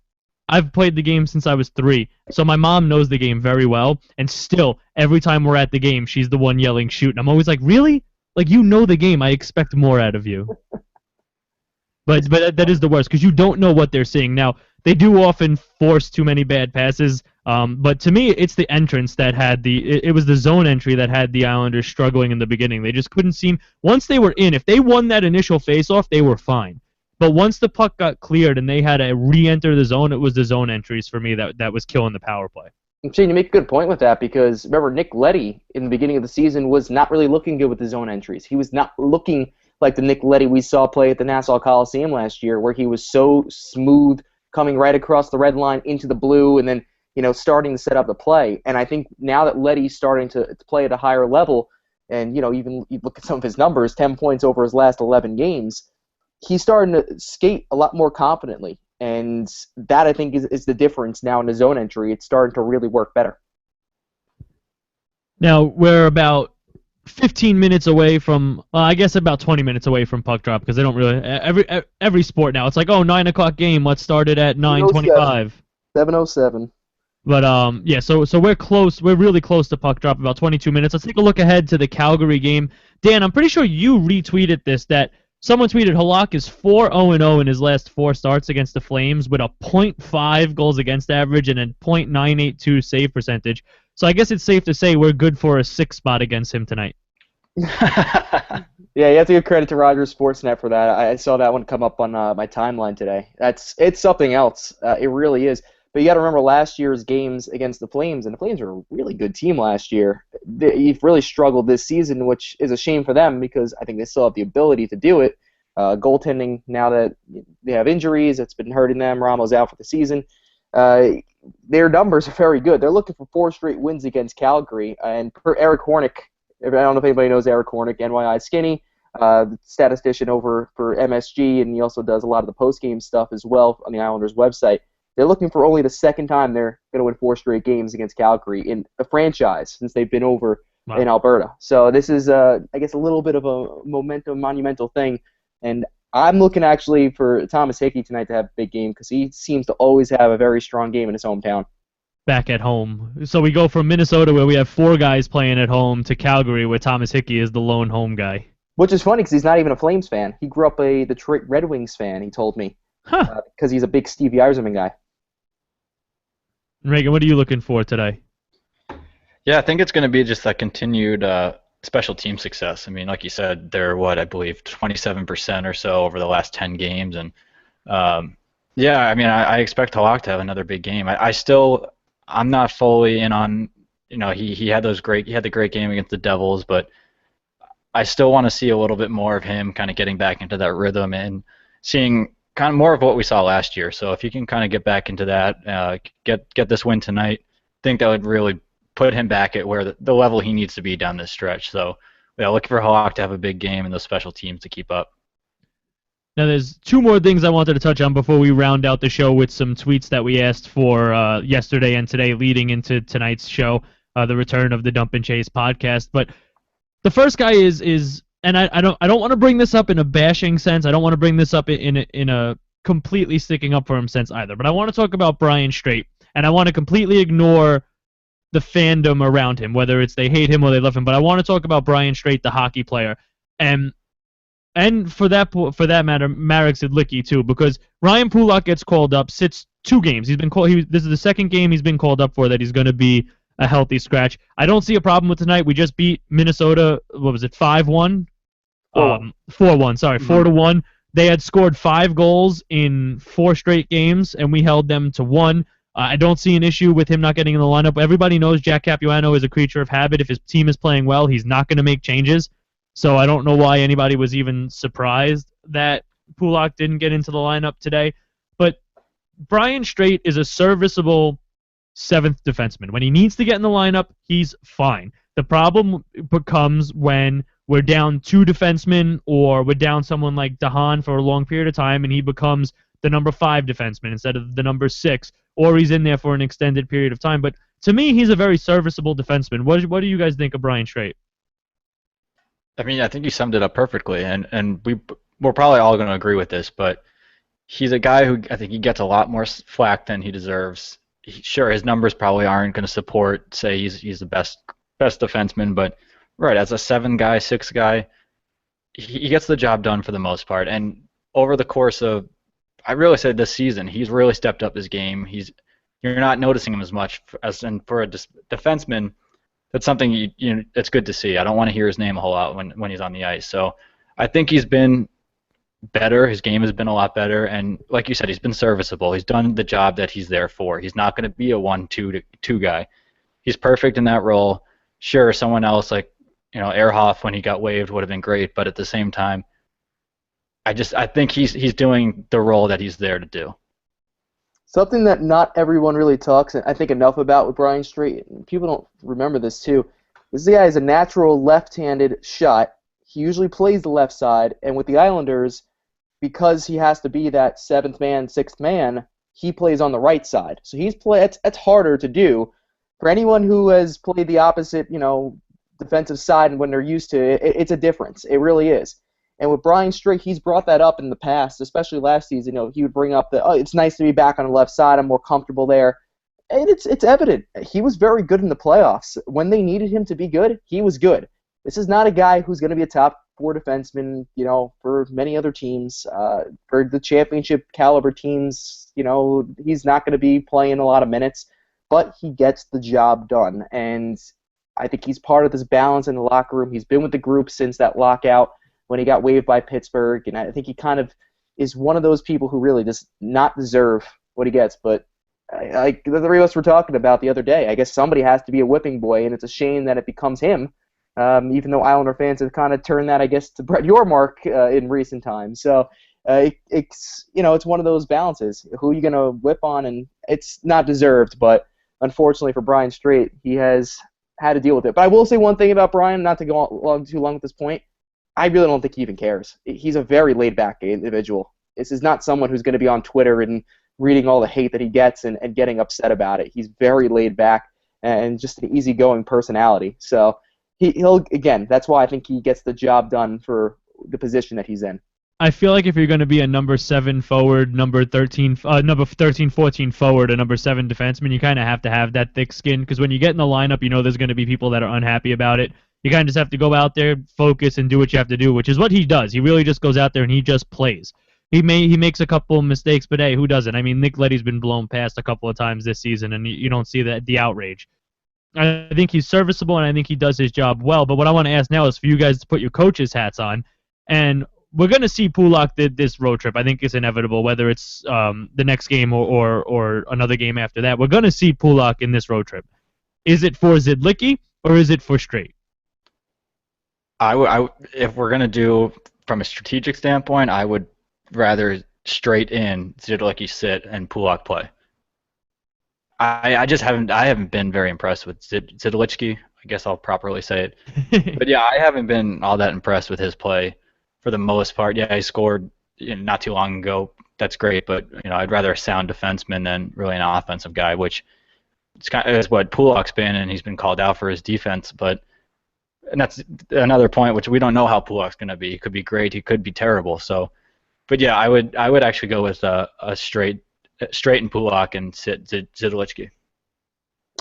I've played the game since I was 3, so my mom knows the game very well. And still, every time we're at the game, she's the one yelling shoot. And I'm always like, really? Like, you know the game. I expect more out of you. But that is the worst, because you don't know what they're seeing. Now, they do often force too many bad passes. But to me, it's the entrance that had it was the zone entry that had the Islanders struggling in the beginning. They just couldn't seem, once they were in, if they won that initial faceoff, they were fine. But once the puck got cleared and they had to re-enter the zone, it was the zone entries for me that was killing the power play. And Shane, you make a good point with that because remember Nick Leddy in the beginning of the season was not really looking good with his zone entries. He was not looking like the Nick Leddy we saw play at the Nassau Coliseum last year, where he was so smooth, coming right across the red line into the blue, and then starting to set up the play. And I think now that Leddy's starting to play at a higher level, and even you look at some of his numbers, 10 points over his last 11 games, he's starting to skate a lot more confidently. And that, I think, is the difference now in the zone entry. It's starting to really work better. Now, we're about 15 minutes away from, I guess about 20 minutes away from puck drop, because they don't really, every sport now, it's like, 9 o'clock game, let's start it at 9:25. 7:07. But, yeah, so we're close, we're really close to puck drop, about 22 minutes. Let's take a look ahead to the Calgary game. Dan, I'm pretty sure you retweeted this, that someone tweeted Halak is 4-0-0 in his last 4 starts against the Flames with a .5 goals against average and a .982 save percentage. So I guess it's safe to say we're good for a 6 spot against him tonight. Yeah, you have to give credit to Rogers Sportsnet for that. I saw that one come up on my timeline today. It's something else. It really is. But you got to remember last year's games against the Flames, and the Flames were a really good team last year. You've really struggled this season, which is a shame for them because I think they still have the ability to do it. Goaltending, now that they have injuries, it's been hurting them. Ramo's out for the season. Their numbers are very good. They're looking for 4 straight wins against Calgary. And per Eric Hornick, I don't know if anybody knows Eric Hornick, NYI Skinny, statistician over for MSG, and he also does a lot of the post-game stuff as well on the Islanders website. They're looking for only the second time they're going to win 4 straight games against Calgary in the franchise since they've been over in Alberta. So this is, I guess, a little bit of a monumental thing. And I'm looking actually for Thomas Hickey tonight to have a big game because he seems to always have a very strong game in his hometown. Back at home. So we go from Minnesota, where we have 4 guys playing at home, to Calgary, where Thomas Hickey is the lone home guy. Which is funny because he's not even a Flames fan. He grew up a Detroit Red Wings fan, he told me. Because he's a big Stevie Yzerman guy. Reagan, what are you looking for today? Yeah, I think it's going to be just that continued special team success. I mean, like you said, they're, I believe 27% or so over the last 10 games. And, yeah, I mean, I expect Halak to have another big game. I'm not fully in on, he had the great game against the Devils, but I still want to see a little bit more of him kind of getting back into that rhythm and seeing kind of more of what we saw last year. So if you can kind of get back into that, get this win tonight, I think that would really put him back at where the level he needs to be down this stretch. So yeah, looking for Halak to have a big game and those special teams to keep up. Now there's 2 more things I wanted to touch on before we round out the show with some tweets that we asked for yesterday and today leading into tonight's show, the return of the Dump and Chase podcast. But the first guy is and I don't want to bring this up in a bashing sense. I don't want to bring this up in a completely sticking up for him sense either. But I want to talk about Brian Straight, and I want to completely ignore the fandom around him, whether it's they hate him or they love him. But I want to talk about Brian Straight, the hockey player, and for that matter, Marek Zidlicki too, because Ryan Pulock gets called up, sits 2 games. He's been called. This is the second game he's been called up for that he's going to be a healthy scratch. I don't see a problem with tonight. We just beat Minnesota. What was it? 5-1. 4-1. Sorry, 4-1. They had scored 5 goals in 4 straight games, and we held them to 1. I don't see an issue with him not getting in the lineup. Everybody knows Jack Capuano is a creature of habit. If his team is playing well, he's not going to make changes. So I don't know why anybody was even surprised that Pulock didn't get into the lineup today. But Brian Straight is a serviceable 7th defenseman. When he needs to get in the lineup, he's fine. The problem becomes when we're down 2 defensemen or we're down someone like Dahan for a long period of time and he becomes the number 5 defenseman instead of the number 6, or he's in there for an extended period of time. But to me, he's a very serviceable defenseman. What do you guys think of Brian Straight? I mean, I think you summed it up perfectly, and we're probably all going to agree with this, but he's a guy who I think he gets a lot more flack than he deserves. Sure, his numbers probably aren't going to support, say, he's the best defenseman, but right, as a 7 guy, 6 guy, he gets the job done for the most part. And over the course of, I really say this season, he's really stepped up his game. You're not noticing him as much and for a defenseman. That's something it's good to see. I don't want to hear his name a whole lot when he's on the ice. So I think he's been better. His game has been a lot better, and like you said, he's been serviceable. He's done the job that he's there for. He's not going to be a 1-2 guy. He's perfect in that role. Sure, someone else like Ehrhoff when he got waived would have been great, but at the same time, I think he's doing the role that he's there to do. Something that not everyone really talks, I think, enough about with Brian Strait, and people don't remember this too, this guy is a natural left-handed shot. He usually plays the left side, and with the Islanders, because he has to be that seventh man, sixth man, he plays on the right side. So that's harder to do. For anyone who has played the opposite, defensive side and when they're used to it, it's a difference. It really is. And with Brian Strait, he's brought that up in the past, especially last season. He would bring up it's nice to be back on the left side. I'm more comfortable there. And it's evident. He was very good in the playoffs. When they needed him to be good, he was good. This is not a guy who's going to be a top four defenseman, for many other teams. For the championship caliber teams, he's not going to be playing a lot of minutes, but he gets the job done. And I think he's part of this balance in the locker room. He's been with the group since that lockout when he got waived by Pittsburgh, and I think he kind of is one of those people who really does not deserve what he gets. But like the three of us were talking about the other day, I guess somebody has to be a whipping boy, and it's a shame that it becomes him, even though Islander fans have kind of turned that, I guess, to Brett Yormark in recent times. So it's one of those balances. Who are you going to whip on? And it's not deserved, but unfortunately for Brian Strait, he has had to deal with it. But I will say one thing about Brian, not to go too long with this point. I really don't think he even cares. He's a very laid-back individual. This is not someone who's going to be on Twitter and reading all the hate that he gets and getting upset about it. He's very laid-back and just an easygoing personality. So he'll again, that's why I think he gets the job done for the position that he's in. I feel like if you're going to be a number 7 forward, number 13, 14 forward, a number 7 defenseman, you kind of have to have that thick skin, because when you get in the lineup, there's going to be people that are unhappy about it. You kind of just have to go out there, focus, and do what you have to do, which is what he does. He really just goes out there and he just plays. He makes a couple of mistakes, but hey, who doesn't? I mean, Nick Leddy's been blown past a couple of times this season, and you don't see the outrage. I think he's serviceable, and I think he does his job well. But what I want to ask now is for you guys to put your coaches' hats on, and we're going to see Pulock this road trip. I think it's inevitable, whether it's the next game or another game after that. We're going to see Pulock in this road trip. Is it for Zidlicki or is it for Strait? If we're going to do from a strategic standpoint, I would rather Strait in, Zidlicki sit, and Pulock play. I haven't been very impressed with Zidlicki. I guess I'll properly say it. But yeah, I haven't been all that impressed with his play for the most part. Yeah, he scored not too long ago. That's great, but I'd rather a sound defenseman than really an offensive guy, which is what Pulock's been, and he's been called out for his defense. And that's another point, which we don't know how Pulock's going to be. He could be great. He could be terrible. So, but yeah, I would actually go with a Strait and Pulock and sit Zidlicki.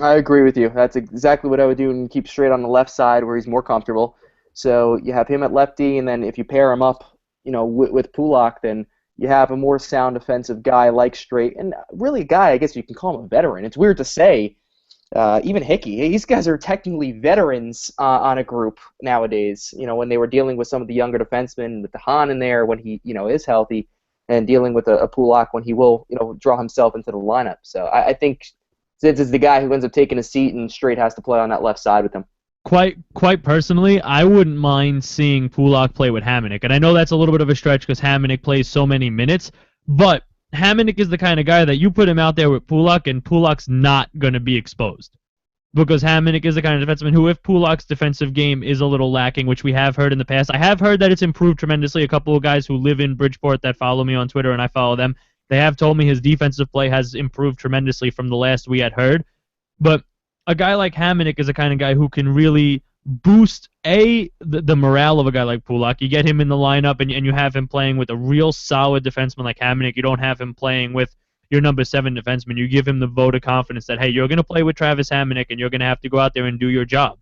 I agree with you. That's exactly what I would do, and keep Strait on the left side where he's more comfortable. So you have him at lefty, and then if you pair him up, with Pulock, then you have a more sound offensive guy like Strait, and really a guy, I guess you can call him a veteran. It's weird to say. Even Hickey, these guys are technically veterans on a group nowadays. When they were dealing with some of the younger defensemen, with the Hahn in there when he, is healthy, and dealing with a Pulock when he will, draw himself into the lineup. So I think Zids is the guy who ends up taking a seat, and Strait has to play on that left side with him. Quite personally, I wouldn't mind seeing Pulock play with Hamonic, and I know that's a little bit of a stretch because Hamonic plays so many minutes, but Hamonic is the kind of guy that you put him out there with Pulock, and Pulock's not going to be exposed. Because Hamonic is the kind of defenseman who, if Pulock's defensive game is a little lacking, which we have heard in the past, I have heard that it's improved tremendously. A couple of guys who live in Bridgeport that follow me on Twitter, and I follow them, they have told me his defensive play has improved tremendously from the last we had heard. But a guy like Hamonic is the kind of guy who can really boost the morale of a guy like Pulock. You get him in the lineup, and you have him playing with a real solid defenseman like Hamonic. You don't have him playing with your number 7 defenseman. You give him the vote of confidence that, hey, you're going to play with Travis Hamonic, and you're going to have to go out there and do your job.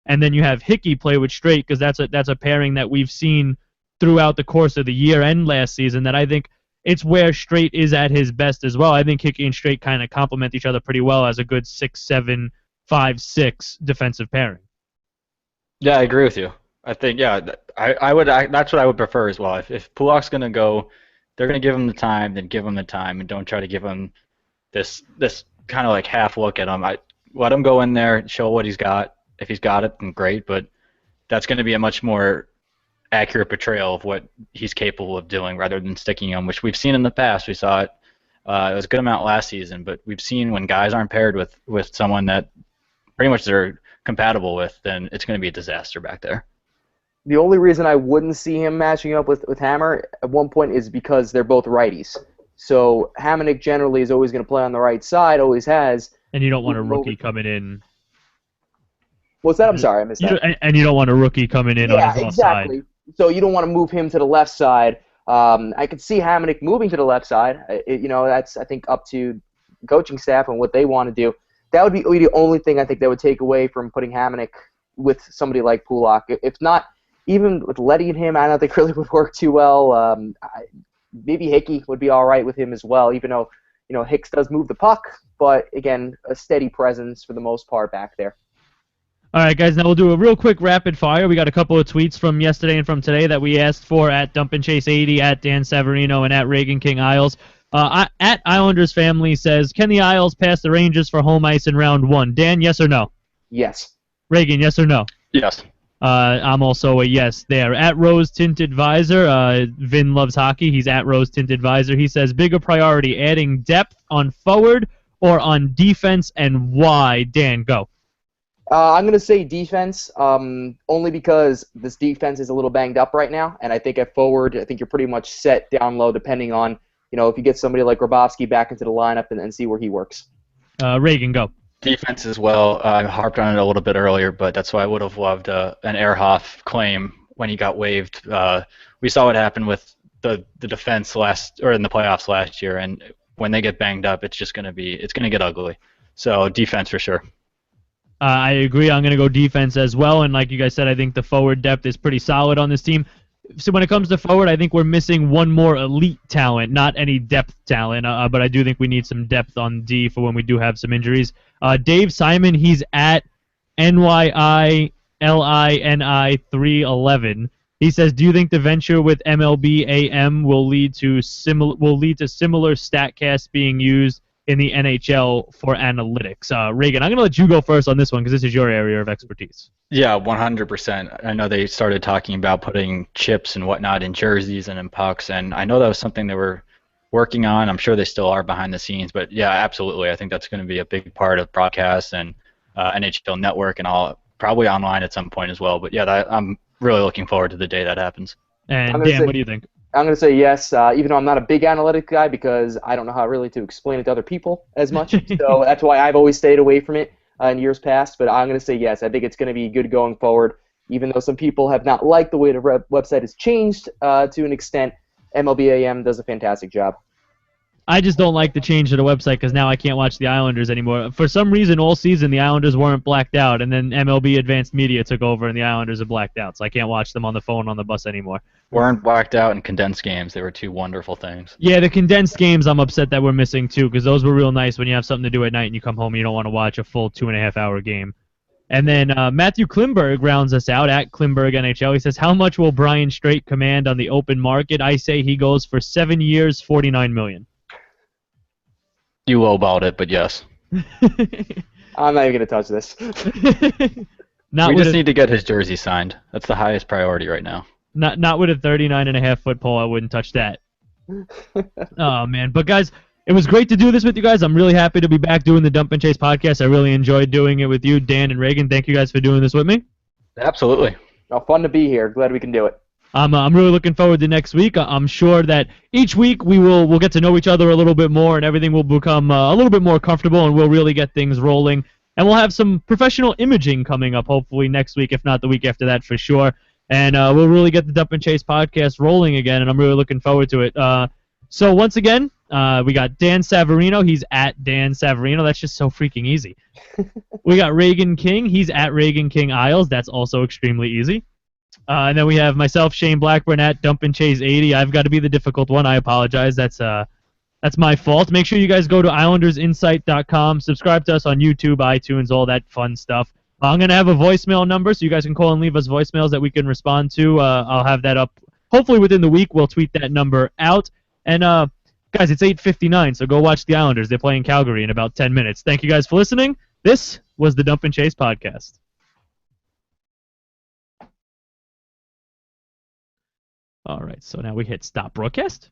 And then you have Hickey play with Strait, because that's a pairing that we've seen throughout the course of the year and last season that I think it's where Strait is at his best as well. I think Hickey and Strait kind of complement each other pretty well as a good 6-7, 5-6 defensive pairing. Yeah, I agree with you. I think, yeah, that's what I would prefer as well. If Pulak's going to go, they're going to give him the time, then give him the time, and don't try to give him this kind of like half look at him. I let him go in there, show what he's got. If he's got it, then great. But that's going to be a much more accurate portrayal of what he's capable of doing, rather than sticking him, which we've seen in the past. We saw it. It was a good amount last season, but we've seen when guys aren't paired with someone that pretty much they're compatible with, then it's going to be a disaster back there. The only reason I wouldn't see him matching up with Hammer at one point is because they're both righties. So Hamonic generally is always going to play on the right side, always has. And you don't want a rookie coming in. What's that? I'm sorry, I missed that. And you don't want a rookie coming in on his left exactly. side. So you don't want to move him to the left side. I could see Hamonic moving to the left side. That's, I think, up to the coaching staff and what they want to do. That would be the only thing I think that would take away from putting Hamonic with somebody like Pulak. If not, even with Letty and him, I don't think really would work too well. Maybe Hickey would be all right with him as well, even though Hicks does move the puck. But again, a steady presence for the most part back there. All right, guys, now we'll do a real quick rapid fire. We got a couple of tweets from yesterday and from today that we asked for at DumpandChase80, at Dan Savarino, and at Reagan King Isles. At Islanders Family says, can the Isles pass the Rangers for home ice in round 1? Dan, yes or no? Yes. Reagan, yes or no? Yes. I'm also a yes there. At Rose Tinted Visor, Vin loves hockey. He's at Rose Tinted Visor. He says, bigger priority, adding depth on forward or on defense, and why? Dan, go. I'm going to say defense, only because this defense is a little banged up right now, and I think at forward, I think you're pretty much set down low depending on, if you get somebody like Grabowski back into the lineup and see where he works. Reagan, go. Defense as well. I harped on it a little bit earlier, but that's why I would have loved an Ehrhoff claim when he got waived. We saw what happened with the defense in the playoffs last year, and when they get banged up, it's going to get ugly. So defense for sure. I agree. I'm going to go defense as well. And like you guys said, I think the forward depth is pretty solid on this team. So when it comes to forward, I think we're missing one more elite talent, not any depth talent. But I do think we need some depth on D for when we do have some injuries. Dave Simon, he's at NYILINI311. He says, do you think the venture with MLB AM will lead to similar StatCast being used in the NHL for analytics? Reagan, I'm going to let you go first on this one because this is your area of expertise. Yeah, 100%. I know they started talking about putting chips and whatnot in jerseys and in pucks, and I know that was something they were working on. I'm sure they still are behind the scenes, but yeah, absolutely. I think that's going to be a big part of broadcasts and NHL Network and all, probably online at some point as well. But yeah, I'm really looking forward to the day that happens. And Dan, what do you think? I'm going to say yes, even though I'm not a big analytic guy because I don't know how really to explain it to other people as much. So that's why I've always stayed away from it in years past. But I'm going to say yes. I think it's going to be good going forward, even though some people have not liked the way the website has changed to an extent. MLBAM does a fantastic job. I just don't like the change to the website because now I can't watch the Islanders anymore. For some reason, all season, the Islanders weren't blacked out, and then MLB Advanced Media took over, and the Islanders are blacked out, so I can't watch them on the phone on the bus anymore. Weren't blacked out and condensed games. They were two wonderful things. Yeah, the condensed games I'm upset that we're missing, too, because those were real nice when you have something to do at night and you come home and you don't want to watch a full 2.5-hour game. And then Matthew Klimberg rounds us out at Klimberg NHL. He says, how much will Brian Straight command on the open market? I say he goes for 7 years, $49 million. You lowballed it, but yes. I'm not even going to touch this. We just need to get his jersey signed. That's the highest priority right now. Not with a 39.5-foot pole. I wouldn't touch that. Oh, man. But, guys, it was great to do this with you guys. I'm really happy to be back doing the Dump and Chase podcast. I really enjoyed doing it with you, Dan and Reagan. Thank you guys for doing this with me. Absolutely. Oh, fun to be here. Glad we can do it. I'm really looking forward to next week. I'm sure that each week we'll get to know each other a little bit more, and everything will become a little bit more comfortable, and we'll really get things rolling. And we'll have some professional imaging coming up, hopefully next week, if not the week after that for sure. And we'll really get the Dump and Chase podcast rolling again, and I'm really looking forward to it. So once again, we got Dan Savarino. He's at Dan Savarino. That's just so freaking easy. We got Reagan King. He's at Reagan King Isles. That's also extremely easy. And then we have myself, Shane Blackburn, at DumpandChase80. I've got to be the difficult one. I apologize. That's my fault. Make sure you guys go to IslandersInsight.com. Subscribe to us on YouTube, iTunes, all that fun stuff. I'm going to have a voicemail number so you guys can call and leave us voicemails that we can respond to. I'll have that up hopefully within the week. We'll tweet that number out. And, guys, it's 8:59, so go watch the Islanders. They're playing Calgary in about 10 minutes. Thank you guys for listening. This was the Dump and Chase podcast. All right, so now we hit stop broadcast.